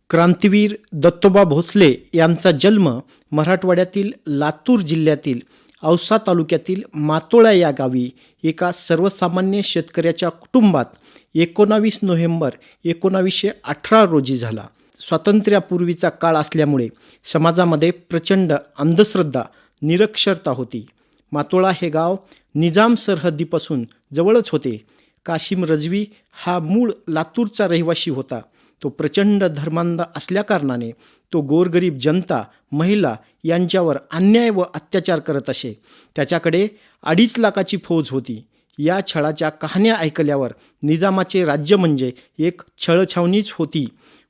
क्रांतीवीर दत्तोबा भोसले यांचा जन्म मराठवाड्यातील लातूर जिल्ह्यातील औसा तालुक्यातील मातोळा या गावी एका सर्वसामान्य शेतकऱ्याच्या कुटुंबात 19 नोव्हेंबर 1918 रोजी झाला. स्वातंत्र्यापूर्वीचा काळ असल्यामुळे समाजामध्ये प्रचंड अंधश्रद्धा, निरक्षरता होती. मातोळा हे गाव निजाम सरहद्दीपासून जवळच होते. काशिम रजवी हा मूळ लातूरचा रहिवासी होता. तो प्रचंड धर्मांध असल्याकारणाने तो गोरगरीब जनता, महिला यांच्यावर अन्याय व अत्याचार करत असे. त्याच्याकडे 2.5 लाखाची फौज होती. या छळाच्या कहाण्या ऐकल्यावर निजामाचे राज्य म्हणजे एक छळछावणीच होती.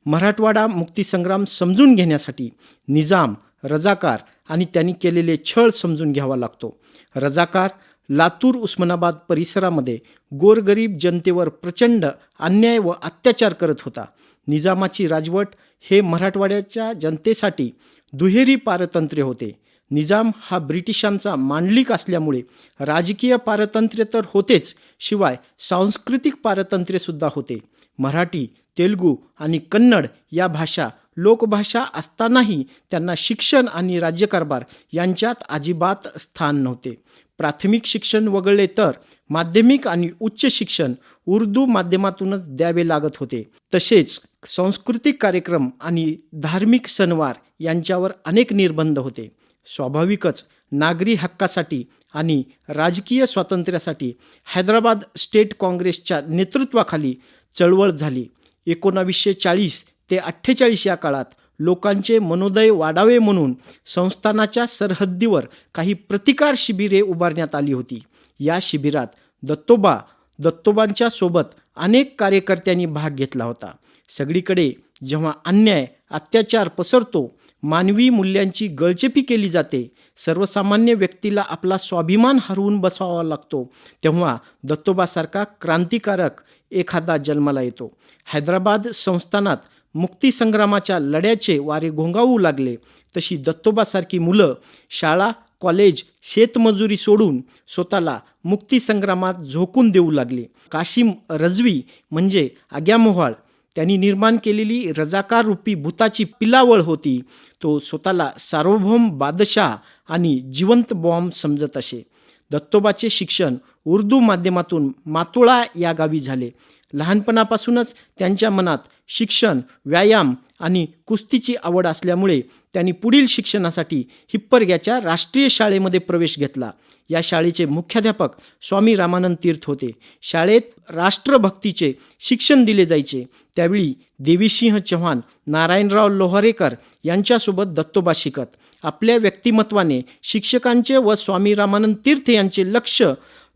मराठवाडा मुक्तीसंग्राम समजून घेण्यासाठी निजाम, रजाकार आणि त्यांनी केलेले छळ समजून घ्यावा लागतो. रजाकार लातूर, उस्मानाबाद परिसरामध्ये गोरगरीब जनतेवर प्रचंड अन्याय व अत्याचार करत होता. निजामाची राजवट हे मराठवाड्याच्या जनतेसाठी दुहेरी पारतंत्र्य होते. निजाम हा ब्रिटिशांचा मांडलिक असल्यामुळे राजकीय पारतंत्र्य तर होतेच, शिवाय सांस्कृतिक पारतंत्र्यसुद्धा होते. मराठी, तेलुगू आणि कन्नड या भाषा लोकभाषा असतानाही त्यांना शिक्षण आणि राज्यकारभार यांच्यात अजिबात स्थान नव्हते. प्राथमिक शिक्षण वगळले तर माध्यमिक आणि उच्च शिक्षण उर्दू माध्यमातूनच द्यावे लागत होते. तसेच सांस्कृतिक कार्यक्रम आणि धार्मिक सणवार यांच्यावर अनेक निर्बंध होते. स्वाभाविकच नागरी हक्कासाठी आणि राजकीय स्वातंत्र्यासाठी हैदराबाद स्टेट काँग्रेसच्या नेतृत्वाखाली चळवळ झाली. 1940 ते 48 या काळात लोकांचे मनोदय वाढावे म्हणून संस्थानाच्या सरहद्दीवर काही प्रतिकार शिबिरे उभारण्यात आली होती. या शिबिरात दत्तोबांच्या सोबत अनेक कार्यकर्त्यांनी भाग घेतला होता. सगळीकडे जेव्हा अन्याय, अत्याचार पसरतो, मानवी मूल्यांची गळचेपी केली जाते, सर्वसामान्य व्यक्तीला आपला स्वाभिमान हरवून बसवावा लागतो, तेव्हा दत्तोबासारखा क्रांतिकारक एखादा जन्माला येतो. हैदराबाद संस्थानात मुक्तीसंग्रामाच्या लढ्याचे वारे घोंगावू लागले तशी दत्तोबासारखी मुलं शाळा, कॉलेज, शेतमजुरी सोडून स्वतःला मुक्तीसंग्रामात झोकून देऊ लागले. काशिम रजवी म्हणजे आग्यामोहाळ, त्यांनी निर्माण केलेली रजाकार रूपी भूताची पिलावळ होती. तो स्वतःला सार्वभौम बादशाह आणि जिवंत बॉम्ब समजत असे. दत्तोबाचे शिक्षण उर्दू माध्यमातून मातोळा या गावी झाले. लहानपणापासूनच त्यांच्या मनात शिक्षण, व्यायाम आणि कुस्तीची आवड असल्यामुळे त्यांनी पुढील शिक्षणासाठी हिप्परग्याच्या राष्ट्रीय शाळेमध्ये प्रवेश घेतला. या शाळेचे मुख्याध्यापक स्वामी रामानंद तीर्थ होते. शाळेत राष्ट्रभक्तीचे शिक्षण दिले जायचे. त्यावेळी देवीसिंह चव्हाण, नारायणराव लोहारेकर यांच्यासोबत दत्तोबा शिकत. आपल्या व्यक्तिमत्वाने शिक्षकांचे व स्वामी रामानंद तीर्थ यांचे लक्ष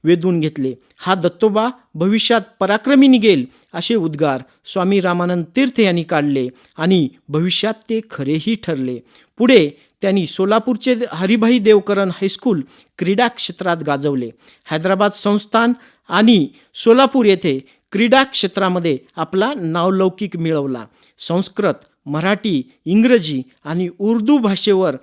वेधून घेतले. हा दत्तोबा भविष्यात पराक्रमी निघेल असे उद्गार स्वामी रामानंद तीर्थ यांनी काढले आणि भविष्यात ते खरेही ठरले. पुढे त्यांनी सोलापूरचे हरिभाई देवकरण हायस्कूल क्रीडा क्षेत्रात गाजवले. हैदराबाद संस्थान आणि सोलापूर येथे क्रीडा क्षेत्रामध्ये आपला नावलौकिक मिळवला. संस्कृत, मराठी, इंग्रजी आणि उर्दू भाषेवर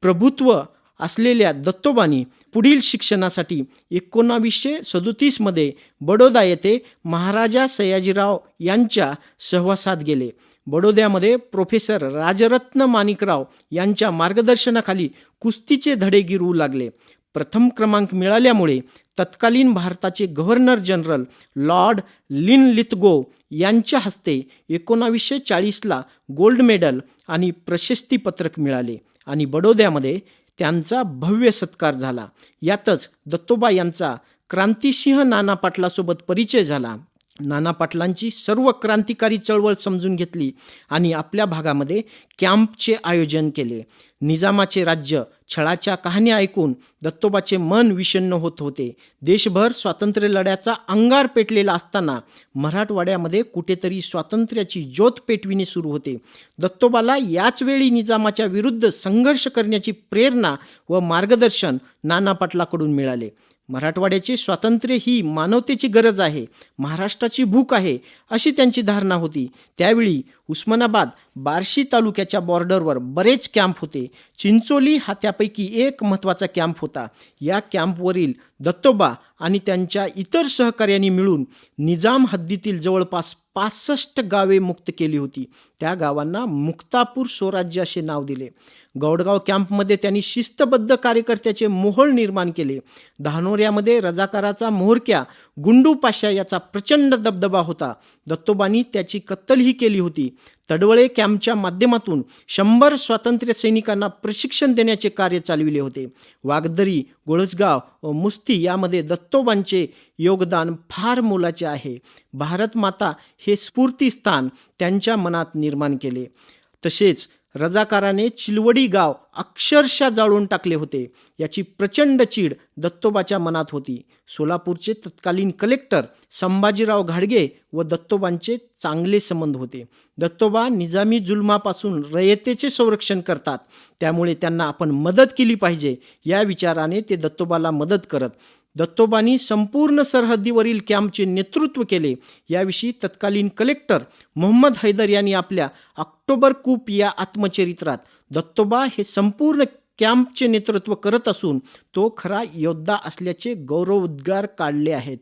प्रभुत्व असलेल्या दत्तोबांनी पुढील शिक्षणासाठी 1937 मध्ये बडोदा येथे महाराजा सयाजीराव यांच्या सहवासात गेले. बडोद्यामध्ये प्रोफेसर राजरत्न माणिकराव यांच्या मार्गदर्शनाखाली कुस्तीचे धडे गिरवू लागले. प्रथम क्रमांक मिळाल्यामुळे तत्कालीन भारताचे गव्हर्नर जनरल लॉर्ड लिनलिथगो यांच्या हस्ते 1940ला गोल्ड मेडल आणि प्रशस्तीपत्रक मिळाले आणि बडोद्यामध्ये त्यांचा भव्य सत्कार झाला. यातच दत्तोबा यांचा क्रांतिसिंह नाना पाटलासोबत परिचय झाला. नाना पाटलांची सर्व क्रांतिकारी चळवळ समजून घेतली आणि आपल्या भागामध्ये कॅम्पचे आयोजन केले. निजामाचे राज्य छळाच्या कहाण्या ऐकून दत्तोबाचे मन विषण्ण होत होते. देशभर स्वातंत्र्य लढ्याचा अंगार पेटलेला असताना मराठवाड्यामध्ये कुठेतरी स्वातंत्र्याची ज्योत पेटविणे सुरू होते. दत्तोबाला याच वेळी निजामाच्या विरुद्ध संघर्ष करण्याची प्रेरणा व मार्गदर्शन नाना पाटलाकडून मिळाले. मराठवाड्याचे स्वातंत्र्य ही मानवतेची गरज आहे, महाराष्ट्राची भूक आहे, अशी त्यांची धारणा होती. त्यावेळी उस्मानाबाद बार्शी तालुक्याच्या बॉर्डरवर बरेच कॅम्प होते. चिंचोली हा त्यापैकी एक महत्त्वाचा कॅम्प होता. या कॅम्पवरील दत्तोबा आणि त्यांच्या इतर सहकार्यांनी मिळून निजाम हद्दीतील जवळपास 65 गावे मुक्त केली होती. त्या गावांना मुक्तापूर स्वराज्य असे नाव दिले. गौडगाव कॅम्पमध्ये त्यांनी शिस्तबद्ध कार्यकर्त्याचे मोहोळ निर्माण केले. धानोऱ्यामध्ये रजाकाराचा म्होरक्या गुंडू पाशा याचा प्रचंड दबदबा होता. दत्तोबांनी त्याची कत्तलही केली होती. तडवळे कॅम्पच्या माध्यमातून 100 स्वातंत्र्य सैनिकांना प्रशिक्षण देण्याचे कार्य चालविले होते. वागदरी, गोळसगाव व मुस्ती यामध्ये दत्तोबांचे योगदान फार मोलाचे आहे. भारत माता हे स्फूर्तिस्थान त्यांच्या मनात निर्माण केले. तसेच रजाकाराने चिलवडी गाव अक्षरशः जाळून टाकले होते. याची प्रचंड चीड दत्तोबाच्या मनात होती. सोलापूरचे तत्कालीन कलेक्टर संभाजीराव घाडगे व दत्तोबांचे चांगले संबंध होते. दत्तोबा निजामी जुलमापासून रयतेचे संरक्षण करतात, त्यामुळे त्यांना आपण मदत केली पाहिजे या विचाराने ते दत्तोबाला मदत करत. दत्तोबांनी संपूर्ण सरहद्दीवरील कॅम्पचे नेतृत्व केले. याविषयी तत्कालीन कलेक्टर मोहम्मद हैदर यांनी आपल्या ऑक्टोबर कूप या आत्मचरित्रात दत्तोबा हे संपूर्ण कॅम्पचे नेतृत्व करत असून तो खरा योद्धा असल्याचे गौरवोद्गार काढले आहेत.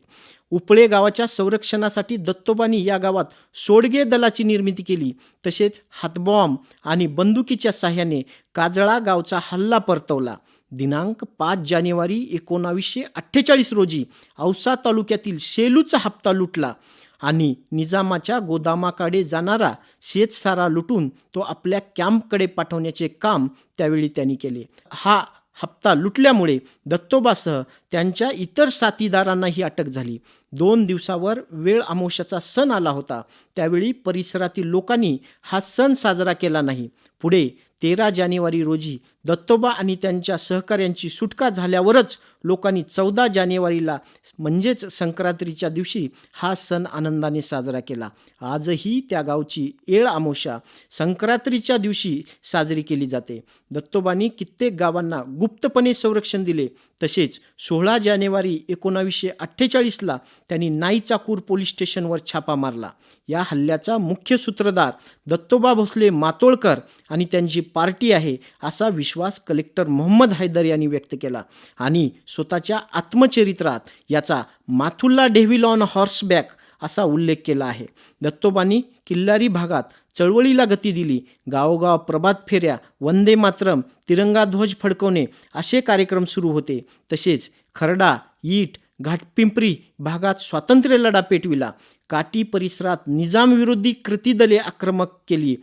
उपळे गावाच्या संरक्षणासाठी दत्तोबांनी या गावात सोडगे दलाची निर्मिती केली. तसेच हातबॉम्ब आणि बंदुकीच्या साह्याने काजळा गावचा हल्ला परतवला. दिनांक 5 जानेवारी 1948 रोजी औसा तालुक्यातील सेलूचा हप्ता लुटला आणि निजामाच्या गोदामाकडे जाणारा शेतसारा लुटून तो आपल्या कॅम्पकडे पाठवण्याचे काम त्यावेळी त्यांनी केले. हा हप्ता लुटल्यामुळे दत्तोबासह त्यांच्या इतर साथीदारांनाही अटक झाली. 2 दिवसावर वेळ अमावस्याचा सण आला होता. त्यावेळी परिसरातील लोकांनी हा सण साजरा केला नाही. पुढे 13 जानेवारी रोजी दत्तोबा आणि त्यांच्या सहकाऱ्यांची सुटका झाल्यावरच लोकांनी 14 जानेवारीला म्हणजेच संक्रांतीच्या दिवशी हा सण आनंदाने साजरा केला. आजही त्या गावची येळ अमावस्या संक्रांतीच्या दिवशी साजरी केली जाते. दत्तोबांनी कित्येक गावांना गुप्तपणे संरक्षण दिले. तसेच 16 जानेवारी 1948ला त्यांनी नाईचाकूर पोलीस स्टेशनवर छापा मारला. या हल्ल्याचा मुख्य सूत्रधार दत्तोबा भोसले मातोळकर आणि त्यांची पार्टी आहे असा विश्वास कलेक्टर मोहम्मद हैदर यांनी व्यक्त केला आणि स्वतःच्या आत्मचरित्रात याचा माथुल्ला डेव्हिल ऑन हॉर्सबॅक असा उल्लेख केला आहे. दत्तोबांनी किल्लारी भागात चळवळीला गती दिली. गावोगाव प्रभात फेऱ्या, वंदे मातरम, तिरंगा ध्वज फडकवणे असे कार्यक्रम सुरू होते. तसेच खरडा, ईट, घाटपिंपरी भागात स्वातंत्र्य लढा पेटविला. काटी परिसरात निजाम विरोधी कृतीदले आक्रमक केली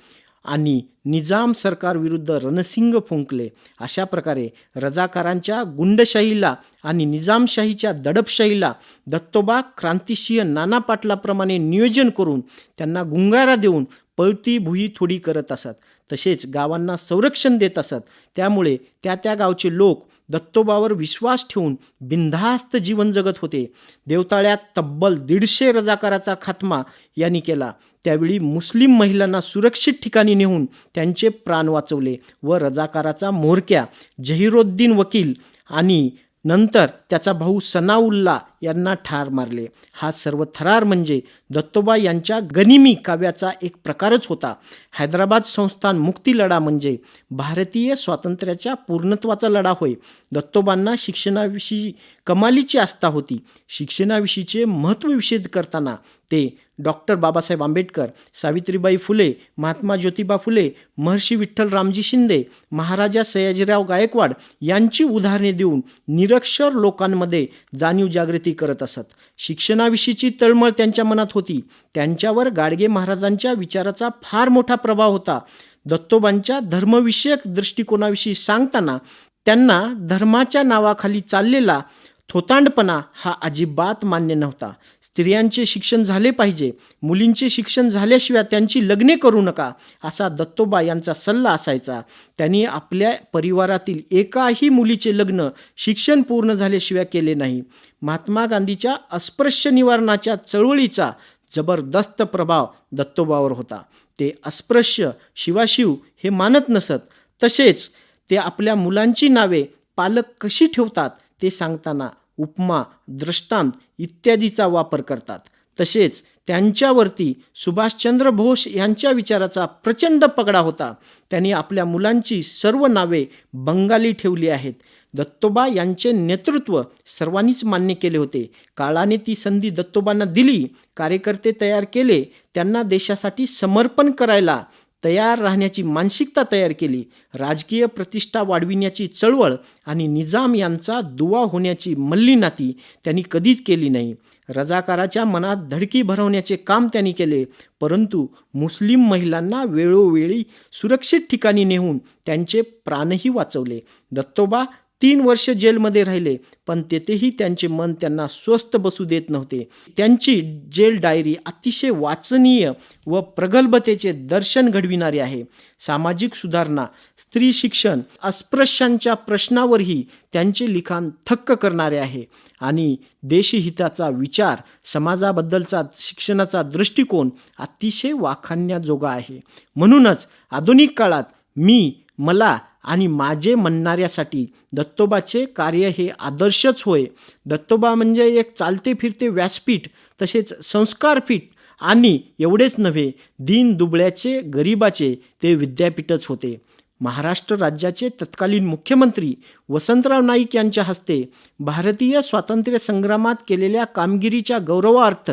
आणि निजाम सरकारविरुद्ध रणसिंग फुंकले. अशा प्रकारे रजाकारांच्या गुंडशाहीला आणि निजामशाहीच्या दडपशाहीला दत्तोबा क्रांतिसिंह नाना पाटलाप्रमाणे नियोजन करून त्यांना गुंगारा देऊन पळती भुई थोडी करत असत. तसेच गावांना संरक्षण देत असत. त्यामुळे त्या गावचे लोक दत्तोबावर विश्वास ठेवून बिनधास्त जीवन जगत होते. देवताळ्यात तब्बल 150 रजाकाराचा खात्मा यांनी केला. त्यावेळी मुस्लिम महिलांना सुरक्षित ठिकाणी नेऊन त्यांचे प्राण वाचवले व रजाकाराचा म्होरक्या जहिरोद्दीन वकील आणि नंतर त्याचा भाऊ सनाउल्ला यांना ठार मारले. हा सर्व थरार म्हणजे दत्तोबा यांच्या गनिमी काव्याचा एक प्रकारच होता. हैदराबाद संस्थान मुक्ती लढा म्हणजे भारतीय स्वातंत्र्याच्या पूर्णत्वाचा लढा होय. दत्तोबांना शिक्षणाविषयी कमालीची आस्था होती. शिक्षणाविषयीचे महत्त्व विशद करताना ते डॉक्टर बाबासाहेब आंबेडकर, सावित्रीबाई फुले, महात्मा ज्योतिबा फुले, महर्षी विठ्ठल रामजी शिंदे, महाराजा सयाजीराव गायकवाड यांची उदाहरणे देऊन निरक्षर लोकांमध्ये जाणीव जागृती करत असत. शिक्षणाविषयीची तळमळ त्यांच्या मनात होती. त्यांच्यावर गाडगे महाराजांच्या विचाराचा फार मोठा प्रभाव होता. दत्तोबांच्या धर्मविषयक दृष्टिकोनाविषयी सांगताना त्यांना धर्माच्या नावाखाली चाललेला थोतांडपणा हा अजिबात मान्य नव्हता. स्त्रियांचे शिक्षण झाले पाहिजे, मुलींचे शिक्षण झाल्याशिवाय त्यांची लग्ने करू नका असा दत्तोबा यांचा सल्ला असायचा. त्यांनी आपल्या परिवारातील एकाही मुलीचे लग्न शिक्षण पूर्ण झाल्याशिवाय केले नाही. महात्मा गांधीच्या अस्पृश्य निवारणाच्या चळवळीचा जबरदस्त प्रभाव दत्तोबावर होता. ते अस्पृश्य शिवाशिव हे मानत नसत. तसेच ते आपल्या मुलांची नावे पालक कशी ठेवतात ते सांगताना उपमा, दृष्टांत इत्यादीचा वापर करतात. तसेच त्यांच्यावरती सुभाषचंद्र बोस यांच्या विचाराचा प्रचंड पगडा होता. त्यांनी आपल्या मुलांची सर्व नावे बंगाली ठेवली आहेत. दत्तोबा यांचे नेतृत्व सर्वांनीच मान्य केले होते. काळाने ती संधी दत्तोबांना दिली. कार्यकर्ते तयार केले. त्यांना देशासाठी समर्पण करायला तयार राहण्याची मानसिकता तयार केली. राजकीय प्रतिष्ठा वाढविण्याची चळवळ आणि निजाम यांचा दुवा होण्याची मल्ली नाती त्यांनी कधीच केली नाही. रजाकाराच्या मनात धडकी भरवण्याचे काम त्यांनी केले, परंतु मुस्लिम महिलांना वेळोवेळी सुरक्षित ठिकाणी नेऊन त्यांचे प्राणही वाचवले. दत्तोबा 3 वर्ष जेलमध्ये राहिले, पण तेथेही त्यांचे मन त्यांना स्वस्थ बसू देत नव्हते. त्यांची जेल डायरी अतिशय वाचनीय व प्रगल्भतेचे दर्शन घडविणारी आहे. सामाजिक सुधारणा, स्त्री शिक्षण, अस्पृश्यांच्या प्रश्नावरही त्यांचे लिखाण थक्क करणारे आहे आणि देशहिताचा विचार, समाजाबद्दलचा शिक्षणाचा दृष्टिकोन अतिशय वाखाणण्याजोगा आहे. म्हणूनच आधुनिक काळात मला आणि माझे म्हणणाऱ्यासाठी दत्तोबाचे कार्य हे आदर्शच होय. दत्तोबा म्हणजे एक चालते फिरते व्यासपीठ, तसेच संस्कारपीठ आणि एवढेच नव्हे, दीन दुबळ्याचे, गरिबाचे ते विद्यापीठच होते. महाराष्ट्र राज्याचे तत्कालीन मुख्यमंत्री वसंतराव नाईक यांच्या हस्ते भारतीय स्वातंत्र्य संग्रामात केलेल्या कामगिरीच्या गौरवार्थ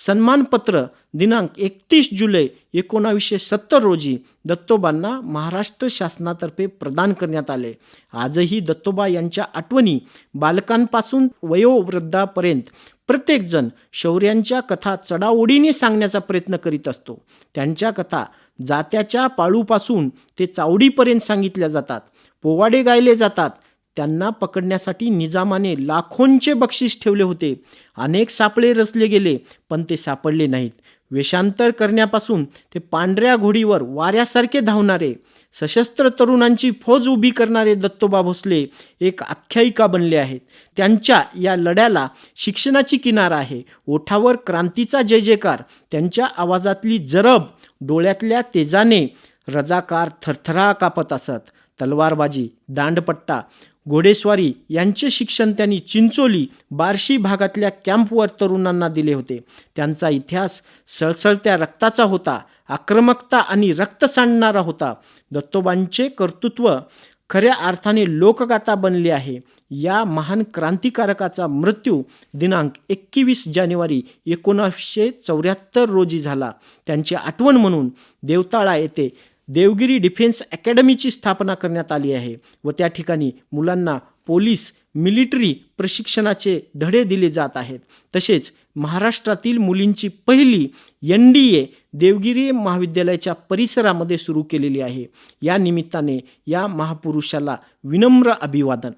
सन्मानपत्र दिनांक 31 जुलै 1970 रोजी दत्तोबांना महाराष्ट्र शासनातर्फे प्रदान करण्यात आले. आजही दत्तोबा यांच्या आठवणी बालकांपासून वयोवृद्धापर्यंत प्रत्येकजण शौर्यांच्या कथा चढाओढीने सांगण्याचा प्रयत्न करीत असतो. त्यांच्या कथा जात्याच्या पाळूपासून ते चावडीपर्यंत सांगितल्या जातात. पोवाडे गायले जातात. त्यांना पकडण्यासाठी निजामाने लाखोंचे बक्षीस ठेवले होते. अनेक सापळे रचले गेले, पण ते सापडले नाहीत. वेषांतर करण्यापासून ते पांढऱ्या घोडीवर वाऱ्यासारखे धावणारे, सशस्त्र तरुणांची फौज उभी करणारे दत्तोबा भोसले एक आख्यायिका बनले आहेत. त्यांच्या या लढ्याला शिक्षणाची किनार आहे. ओठावर क्रांतीचा जय जयकार, त्यांच्या आवाजातली जरब, डोळ्यातल्या तेजाने रजाकार थरथरा कापत असत. तलवारबाजी, दांडपट्टा, घोडेस्वारी यांचे शिक्षण त्यांनी चिंचोली, बार्शी भागातल्या कॅम्पवर तरुणांना दिले होते. त्यांचा इतिहास सळसळत्या रक्ताचा होता, आक्रमकता आणि रक्त सांडणारा होता. दत्तोबांचे कर्तृत्व खऱ्या अर्थाने लोकगाथा बनले आहे. या महान क्रांतिकारकाचा मृत्यू दिनांक 21 जानेवारी 1974 रोजी झाला. त्यांची आठवण म्हणून देवताळा येथे देवगिरी डिफेन्स अकॅडमीची स्थापना करण्यात आली आहे व त्या ठिकाणी मुलांना पोलीस, मिलिटरी प्रशिक्षणाचे धडे दिले जात आहेत. तसेच महाराष्ट्रातील मुलींची पहिली NDA देवगिरी महाविद्यालयाच्या परिसरामध्ये सुरू केलेली आहे. या निमित्ताने या महापुरुषाला विनम्र अभिवादन.